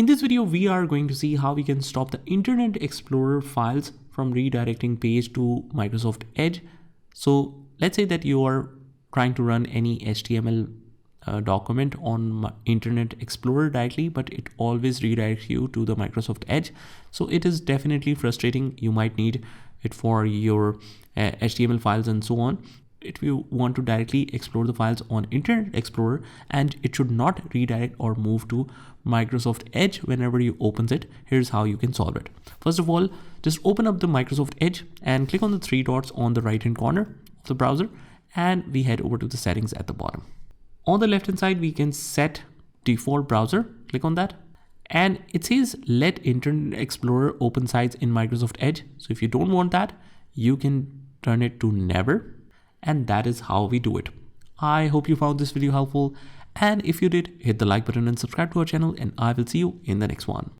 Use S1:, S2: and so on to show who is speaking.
S1: In this video, we are going to see how we can stop the Internet Explorer files from redirecting page to Microsoft Edge. So let's say that you are trying to run any HTML document on Internet Explorer directly, but it always redirects you to the Microsoft Edge. So it is definitely frustrating. You might need it for your HTML files and so on. If you want to directly explore the files on Internet Explorer, and it should not redirect or move to Microsoft Edge whenever you opens it, here's how you can solve it. First of all, just open up the Microsoft Edge and click on the three dots on the right hand corner of the browser, and we head over to the settings at the bottom. On the left hand side, we can set default browser. Click on that, and it says let Internet Explorer open sites in Microsoft Edge. So if you don't want that, you can turn it to never. And that is how we do it. I hope you found this video helpful. And if you did, hit the like button and subscribe to our channel, and I will see you in the next one.